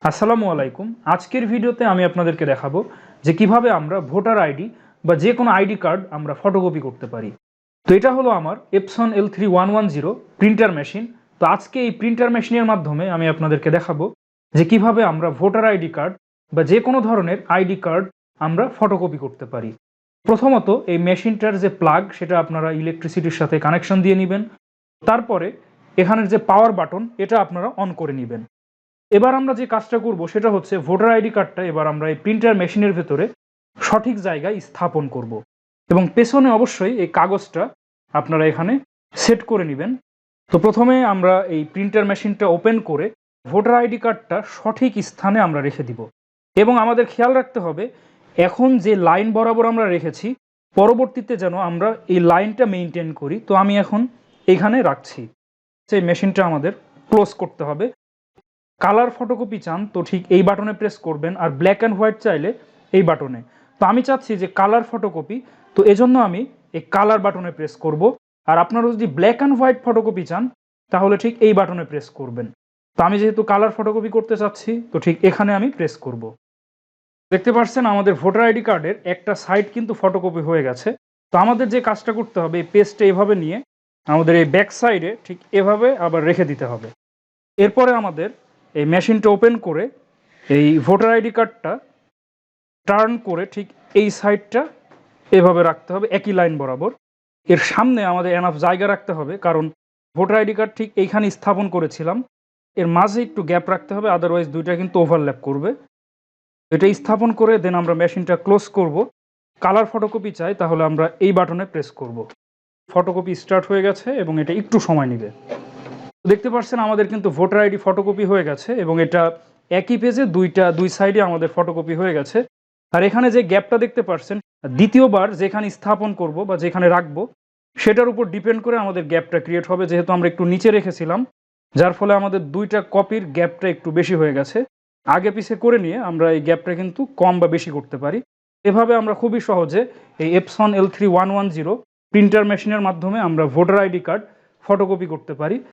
আসসালামু আলাইকুম। আজকের ভিডিওতে আমি আপনাদেরকে দেখাবো যে কিভাবে আমরা ভোটার আইডি বা যে কোনো আইডি কার্ড আমরা ফটোকপি করতে পারি। তো এটা হলো আমার এপসন L3110 প্রিন্টার মেশিন। তো আজকে এই প্রিন্টার মেশিনের মাধ্যমে আমি আপনাদেরকে দেখাবো যে কিভাবে আমরা ভোটার আইডি কার্ড বা যে কোনো ধরনের আইডি কার্ড আমরা ফটোকপি করতে পারি। প্রথমত এই মেশিনটার যে প্লাগ সেটা আপনারা ইলেকট্রিসিটির সাথে কানেকশন দিয়ে নেবেন। তারপরে এখানের যে পাওয়ার বাটন এটা আপনারা অন করে নেবেন। এবার আমরা যে কাজটা করব সেটা হচ্ছে ভোটার আইডি কার্ডটা এবার আমরা এই প্রিন্টার মেশিনের ভেতরে সঠিক জায়গায় স্থাপন করব এবং পেছনে অবশ্যই এই কাগজটা আপনারা এখানে সেট করে নেবেন। তো প্রথমে আমরা এই প্রিন্টার মেশিনটা ওপেন করে ভোটার আইডি কার্ডটা সঠিক স্থানে আমরা রেখে দিব এবং আমাদের খেয়াল রাখতে হবে এখন যে লাইন বরাবর আমরা রেখেছি পরবর্তীতে যেন আমরা এই লাইনটা মেনটেন করি। তো আমি এখন এখানে রাখছি। সেই মেশিনটা আমাদের ক্লোজ করতে হবে। কালার ফটোকপি চান তো ঠিক এই বাটনে প্রেস করবেন, আর ব্ল্যাক অ্যান্ড হোয়াইট চাইলে এই বাটনে। তো আমি চাচ্ছি যে কালার ফটোকপি, তো এজন্য আমি এই কালার বাটনে প্রেস করব। আর আপনারা যদি ব্ল্যাক অ্যান্ড হোয়াইট ফটোকপি চান তাহলে ঠিক এই বাটনে প্রেস করবেন। তো আমি যেহেতু কালার ফটোকপি করতে চাচ্ছি তো ঠিক এখানে আমি প্রেস করব। দেখতে পাচ্ছেন আমাদের ভোটার আইডি কার্ডের একটা সাইড কিন্তু ফটোকপি হয়ে গেছে। তো আমাদের যে কাজটা করতে হবে এই পেজটা এভাবে নিয়ে আমাদের এই ব্যাক সাইডে ঠিক এভাবে আবার রেখে দিতে হবে। এরপরে আমাদের এই মেশিনটা ওপেন করে এই ভোটার আইডি কার্ডটা টার্ন করে ঠিক এই সাইডটা এভাবে রাখতে হবে একই লাইন বরাবর। এর সামনে আমাদের এনাফ জায়গা রাখতে হবে, কারণ ভোটার আইডি কার্ড ঠিক এইখানে স্থাপন করেছিলাম, এর মাঝে একটু গ্যাপ রাখতে হবে, আদারওয়াইজ দুইটা কিন্তু ওভারল্যাপ করবে। এটা স্থাপন করে দেন আমরা মেশিনটা ক্লোজ করব। কালার ফটোকপি চাই তাহলে আমরা এই বাটনে প্রেস করব। ফটোকপি স্টার্ট হয়ে গেছে এবং এটা একটু সময় নেবে। দেখতে পাচ্ছেন আমাদের কিন্তু ভোটার আইডি ফটোকপি হয়ে গেছে এবং এটা একই পেজে দুই সাইডে আমাদের ফটোকপি হয়ে গেছে। আর এখানে যে গ্যাপটা দেখতে পাচ্ছেন দ্বিতীয়বার যেখানে স্থাপন করব বা যেখানে রাখবো সেটার উপর ডিপেন্ড করে আমাদের গ্যাপটা ক্রিয়েট হবে, যেহেতু আমরা একটু নিচে রেখেছিলাম যার ফলে আমাদের দুইটা কপির গ্যাপটা একটু বেশি হয়ে গেছে। আগে পিছে করে নিয়ে আমরা এই গ্যাপটা কিন্তু কম বা বেশি করতে পারি। এভাবে আমরা খুবই সহজে এই এপসন L3110 প্রিন্টার মেশিনের মাধ্যমে আমরা ভোটার আইডি কার্ড ফটোকপি করতে পারি।